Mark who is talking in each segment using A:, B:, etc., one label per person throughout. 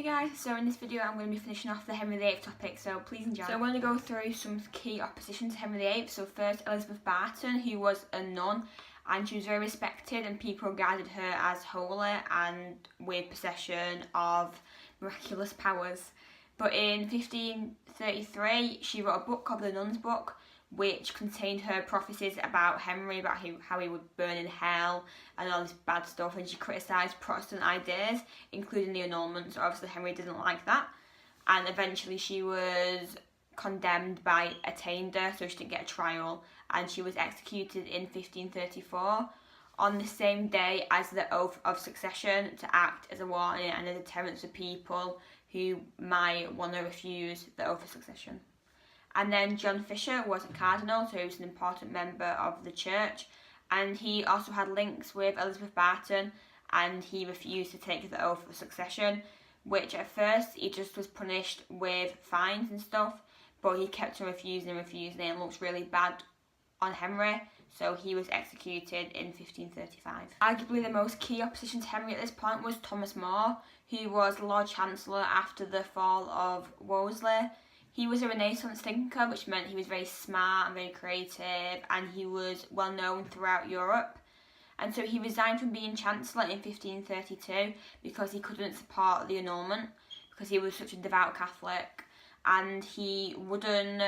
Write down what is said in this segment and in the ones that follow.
A: guys, so in this video I'm going to be finishing off the Henry VIII topic, so please enjoy. So I'm going to go through some key opposition to Henry VIII. So first, Elizabeth Barton, who was a nun, and she was very respected and people regarded her as holy and with possession of miraculous powers. But in 1533 she wrote a book called The Nun's Book, which contained her prophecies about Henry, about how he would burn in hell and all this bad stuff, and she criticised Protestant ideas, including the annulment. So obviously Henry didn't like that, and eventually she was condemned by attainder, so she didn't get a trial, and she was executed in 1534 on the same day as the oath of succession, to act as a warning and a deterrent to people who might want to refuse the oath of succession. And then John Fisher was a cardinal, so he was an important member of the church, and he also had links with Elizabeth Barton, and he refused to take the oath of succession, which at first he just was punished with fines and stuff, but he kept on refusing and it looked really bad on Henry, so he was executed in 1535. Arguably the most key opposition to Henry at this point was Thomas More, who was Lord Chancellor after the fall of Wolsey. He was a Renaissance thinker, which meant he was very smart and very creative, and he was well known throughout Europe. And so he resigned from being Chancellor in 1532 because he couldn't support the annulment, because he was such a devout Catholic, and he wouldn't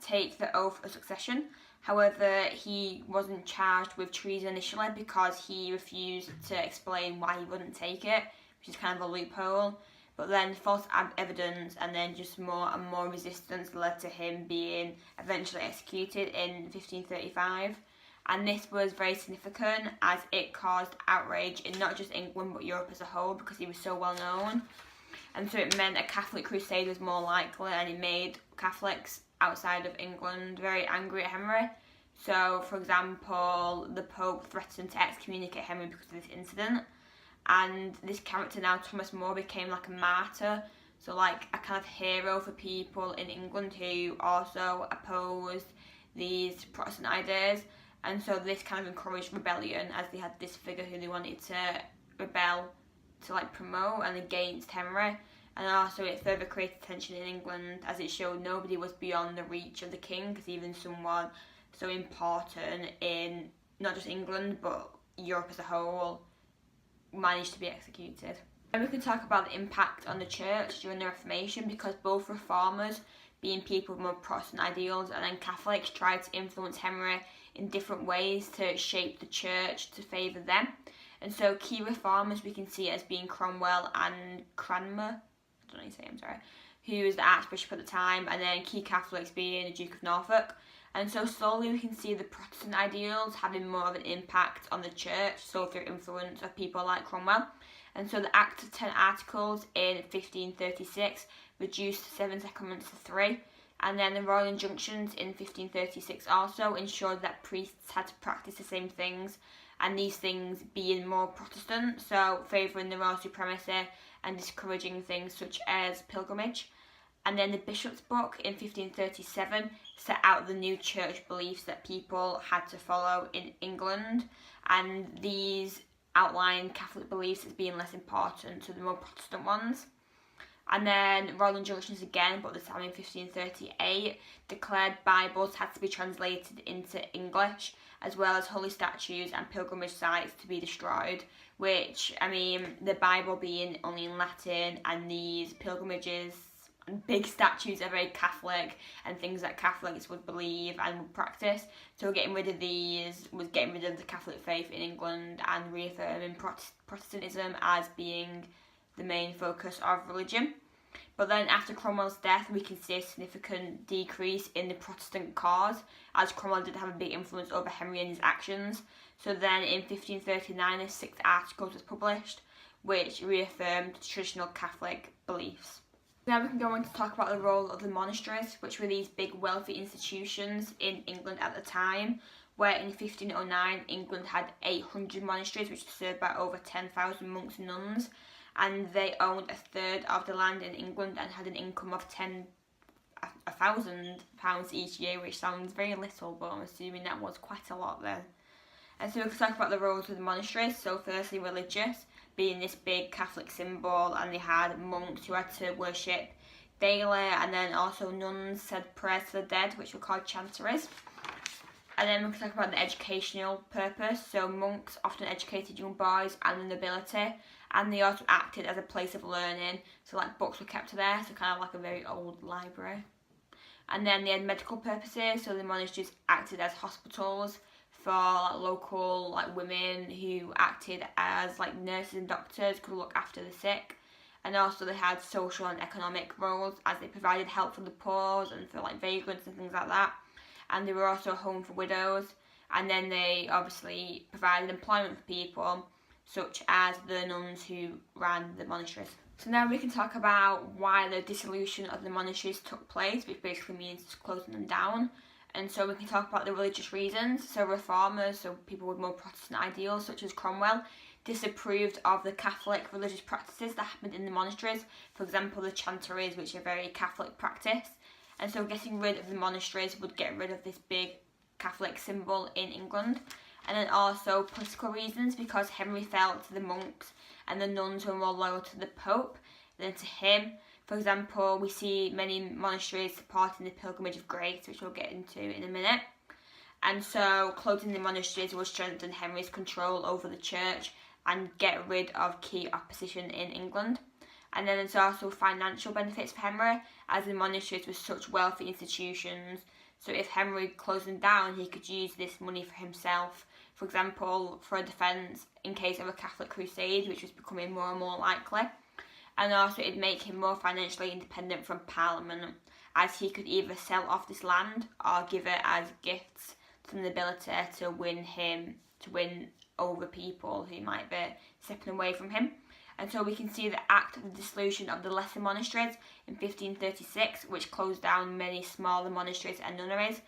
A: take the oath of succession. However, he wasn't charged with treason initially because he refused to explain why he wouldn't take it, which is kind of a loophole. But then false evidence and then just more and more resistance led to him being eventually executed in 1535. And this was very significant as it caused outrage in not just England but Europe as a whole, because he was so well known. And so it meant a Catholic crusade was more likely, and it made Catholics outside of England very angry at Henry. So, for example, the Pope threatened to excommunicate Henry because of this incident. And this character now, Thomas More, became like a martyr, so like a kind of hero for people in England who also opposed these Protestant ideas. And so this kind of encouraged rebellion, as they had this figure who they wanted to rebel to like promote and against Henry. And also it further created tension in England, as it showed nobody was beyond the reach of the king, because even someone so important in not just England but Europe as a whole managed to be executed. And we can talk about the impact on the church during the Reformation, because both reformers, being people with more Protestant ideals, and then Catholics tried to influence Henry in different ways to shape the church to favour them. And so key reformers we can see as being Cromwell and Cranmer, I don't know how you say it, I'm sorry, who was the Archbishop at the time, and then key Catholics being the Duke of Norfolk. And so slowly we can see the Protestant ideals having more of an impact on the church, so through influence of people like Cromwell. And so the Act of 10 Articles in 1536 reduced 7 sacraments to 3. And then the Royal Injunctions in 1536 also ensured that priests had to practice the same things, and these things being more Protestant, so favouring the royal supremacy and discouraging things such as pilgrimage. And then the Bishop's Book in 1537 set out the new church beliefs that people had to follow in England, and these outlined Catholic beliefs as being less important to the more Protestant ones. And then Royal Injunctions again, but this time in 1538, declared Bibles had to be translated into English, as well as holy statues and pilgrimage sites to be destroyed, which, I mean, the Bible being only in Latin, and these pilgrimages and big statues are very Catholic and things that Catholics would believe and would practice. So getting rid of these was getting rid of the Catholic faith in England and reaffirming Protestantism as being the main focus of religion. But then after Cromwell's death, we can see a significant decrease in the Protestant cause, as Cromwell didn't have a big influence over Henry and his actions. So then in 1539 the 6th Article was published, which reaffirmed traditional Catholic beliefs. Now we can go on to talk about the role of the monasteries, which were these big wealthy institutions in England at the time, where in 1509 England had 800 monasteries, which served by over 10,000 monks and nuns, and they owned a third of the land in England and had an income of £1,000 each year, which sounds very little, but I'm assuming that was quite a lot then. And so we can talk about the roles of the monasteries. So firstly, religious, being this big Catholic symbol, and they had monks who had to worship daily, and then also nuns said prayers to the dead, which were called chanceries. And then we can talk about the educational purpose. So monks often educated young boys and the nobility, and they also acted as a place of learning. So like books were kept there, so kind of like a very old library. And then they had medical purposes, so the monasteries acted as hospitals for like local like women who acted as like nurses and doctors, could look after the sick. And also they had social and economic roles, as they provided help for the poor and for like vagrants and things like that. And they were also a home for widows. And then they obviously provided employment for people, such as the nuns who ran the monasteries. So now we can talk about why the dissolution of the monasteries took place, which basically means closing them down. And so we can talk about the religious reasons. So reformers, so people with more Protestant ideals, such as Cromwell, disapproved of the Catholic religious practices that happened in the monasteries. For example, the chanceries, which are very Catholic practice. And so getting rid of the monasteries would get rid of this big Catholic symbol in England. And then also political reasons, because Henry felt the monks and the nuns were more loyal to the Pope than to him. For example, we see many monasteries supporting the Pilgrimage of Grace, which we'll get into in a minute. And so closing the monasteries would strengthen Henry's control over the church and get rid of key opposition in England. And then there's also financial benefits for Henry, as the monasteries were such wealthy institutions. So if Henry closed them down, he could use this money for himself. For example, for a defence in case of a Catholic crusade, which was becoming more and more likely. And also it'd make him more financially independent from Parliament, as he could either sell off this land or give it as gifts to the nobility to win over people who might be stepping away from him. And so we can see the act of the dissolution of the lesser monasteries in 1536, which closed down many smaller monasteries and nunneries.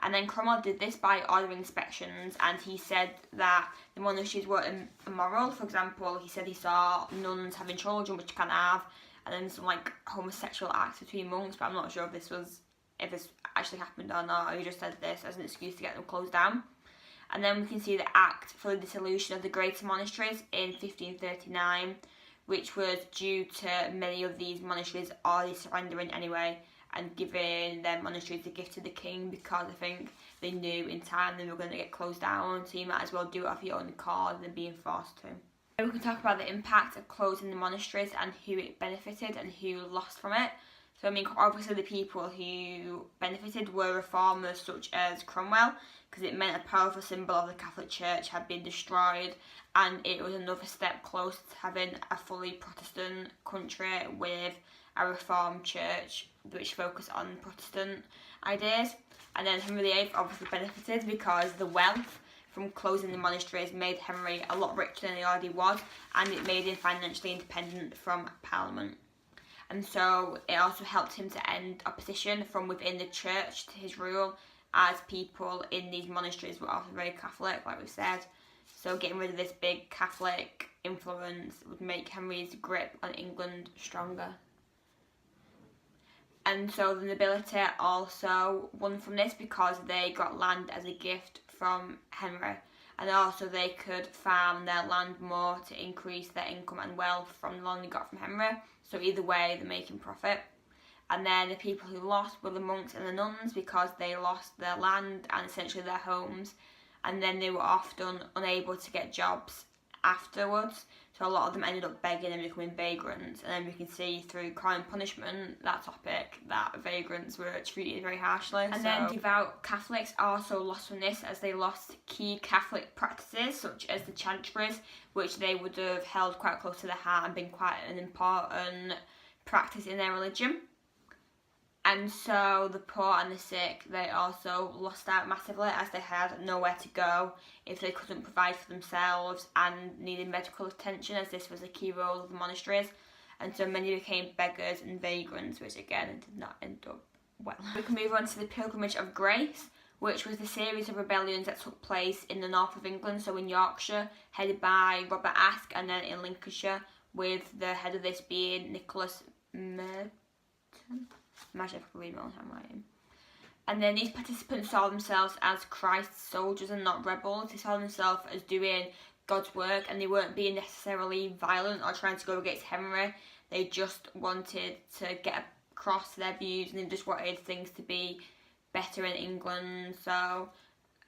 A: And then Cromwell did this by ordering inspections, and he said that the monasteries were immoral. For example, he said he saw nuns having children, which you can't have, and then some like homosexual acts between monks, but I'm not sure if this actually happened or not, or he just said this as an excuse to get them closed down. And then we can see the act for the dissolution of the greater monasteries in 1539, which was due to many of these monasteries already surrendering anyway and giving their monasteries a gift to the king, because I think they knew in time they were going to get closed down, so you might as well do it off your own accord than being forced to. We can talk about the impact of closing the monasteries and who it benefited and who lost from it. So I mean, obviously the people who benefited were reformers such as Cromwell, because it meant a powerful symbol of the Catholic Church had been destroyed, and it was another step closer to having a fully Protestant country with a reformed church which focused on Protestant ideas. And then Henry VIII obviously benefited, because the wealth from closing the monasteries made Henry a lot richer than he already was, and it made him financially independent from Parliament. And so it also helped him to end opposition from within the church to his rule, as people in these monasteries were often very Catholic, like we said. So getting rid of this big Catholic influence would make Henry's grip on England stronger. And so the nobility also won from this, because they got land as a gift from Henry, and also they could farm their land more to increase their income and wealth from the land they got from Henry. So either way, they're making profit. And then the people who lost were the monks and the nuns, because they lost their land and essentially their homes, and then they were often unable to get jobs afterwards. So a lot of them ended up begging and becoming vagrants. And then we can see through Crime and Punishment, that topic, that vagrants were treated very harshly. And then devout Catholics also lost from this, as they lost key Catholic practices such as the chanceries, which they would have held quite close to their heart and been quite an important practice in their religion. And so the poor and the sick, they also lost out massively, as they had nowhere to go if they couldn't provide for themselves and needed medical attention, as this was a key role of the monasteries. And so many became beggars and vagrants, which again did not end up well. We can move on to the Pilgrimage of Grace, which was the series of rebellions that took place in the north of England, so in Yorkshire, headed by Robert Aske, and then in Lincolnshire, with the head of this being Nicholas Merton. Imagine if I could read my own handwriting. And then these participants saw themselves as Christ's soldiers and not rebels. They saw themselves as doing God's work, and they weren't being necessarily violent or trying to go against Henry. They just wanted to get across their views, and they just wanted things to be better in England. So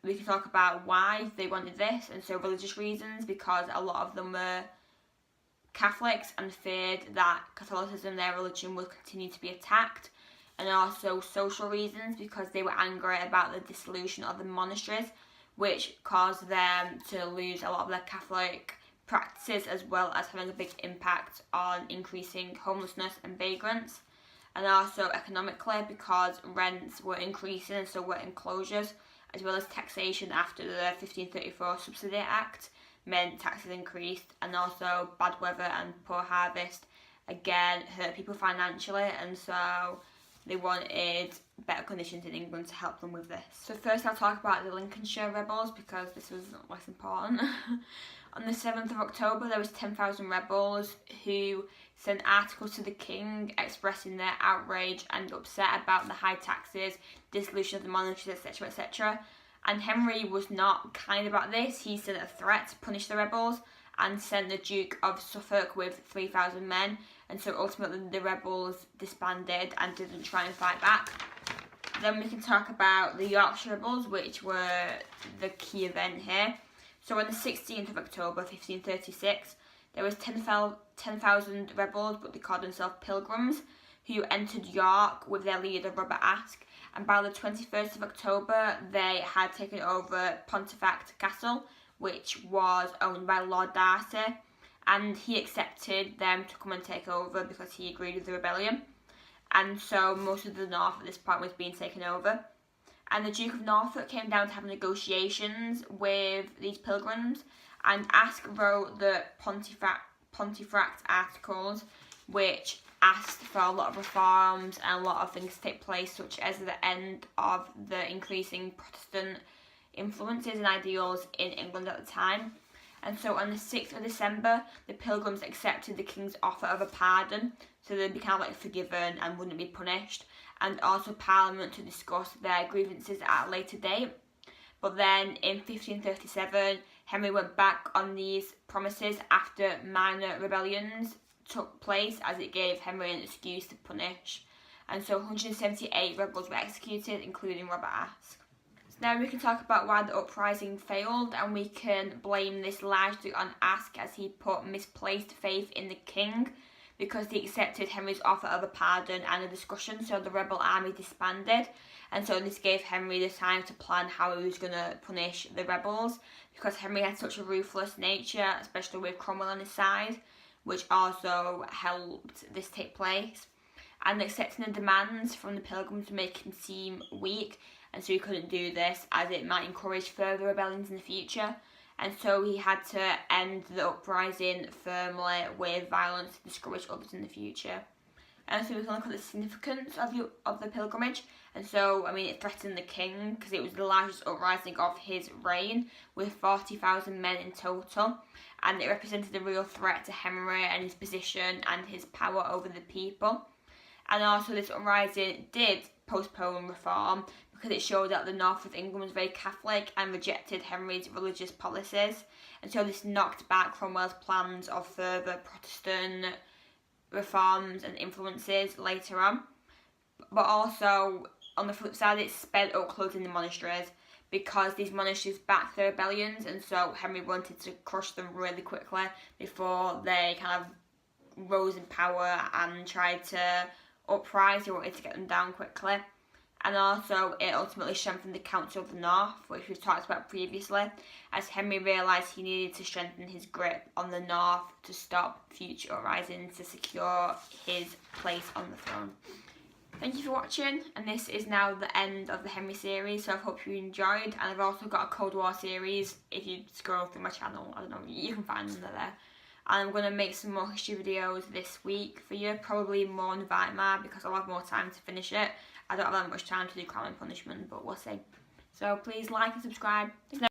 A: we can talk about why they wanted this. And so religious reasons, because a lot of them were Catholics and feared that Catholicism, their religion, would continue to be attacked. And also social reasons, because they were angry about the dissolution of the monasteries, which caused them to lose a lot of their Catholic practices, as well as having a big impact on increasing homelessness and vagrants. And also economically, because rents were increasing and so were enclosures, as well as taxation after the 1534 Subsidy Act meant taxes increased, and also bad weather and poor harvest again hurt people financially, and so they wanted better conditions in England to help them with this. So first I'll talk about the Lincolnshire Rebels, because this was less important. On the 7th of October there was 10,000 rebels who sent articles to the king expressing their outrage and upset about the high taxes, dissolution of the monasteries, etc, etc. And Henry was not kind about this. He sent a threat to punish the rebels and sent the Duke of Suffolk with 3,000 men, and so ultimately the rebels disbanded and didn't try and fight back. Then we can talk about the Yorkshire Rebels, which were the key event here. So on the 16th of October 1536 there was 10,000 rebels, but they called themselves Pilgrims, who entered York with their leader Robert Aske, and by the 21st of October they had taken over Pontefract Castle, which was owned by Lord Darcy, and he accepted them to come and take over because he agreed with the rebellion. And so most of the north at this point was being taken over. And the Duke of Norfolk came down to have negotiations with these pilgrims, and Aske wrote the Pontefract Articles, which asked for a lot of reforms and a lot of things to take place, such as the end of the increasing Protestant influences and ideals in England at the time. And so on the 6th of December, the Pilgrims accepted the king's offer of a pardon, so they'd be kind of like forgiven and wouldn't be punished, and also Parliament to discuss their grievances at a later date. But then in 1537, Henry went back on these promises after minor rebellions took place, as it gave Henry an excuse to punish. And so 178 rebels were executed, including Robert Aske. Now we can talk about why the uprising failed, and we can blame this largely on Aske, as he put misplaced faith in the king, because he accepted Henry's offer of a pardon and a discussion, so the rebel army disbanded, and so this gave Henry the time to plan how he was going to punish the rebels, because Henry had such a ruthless nature, especially with Cromwell on his side, which also helped this take place. And accepting the demands from the Pilgrims to make him seem weak, and so he couldn't do this as it might encourage further rebellions in the future. And so he had to end the uprising firmly with violence to discourage others in the future. And so we can look at the significance of the pilgrimage. And so, I mean, it threatened the king because it was the largest uprising of his reign, with 40,000 men in total. And it represented a real threat to Henry and his position and his power over the people. And also this uprising did postpone reform, because it showed that the north of England was very Catholic and rejected Henry's religious policies. And so this knocked back Cromwell's plans of further Protestant reforms and influences later on. But also, on the flip side, it sped up closing the monasteries, because these monasteries backed the rebellions, and so Henry wanted to crush them really quickly before they kind of rose in power and tried to uprise. He wanted to get them down quickly. And also it ultimately strengthened the Council of the North, which we've talked about previously, as Henry realised he needed to strengthen his grip on the North to stop future uprisings to secure his place on the throne. Thank you for watching, and this is now the end of the Henry series, so I hope you enjoyed. And I've also got a Cold War series. If you scroll through my channel, I don't know, you can find them there. And I'm going to make some more history videos this week for you, probably more on VIII, because I'll have more time to finish it. I don't have that much time to do Crime and Punishment, but we'll see. So please like and subscribe.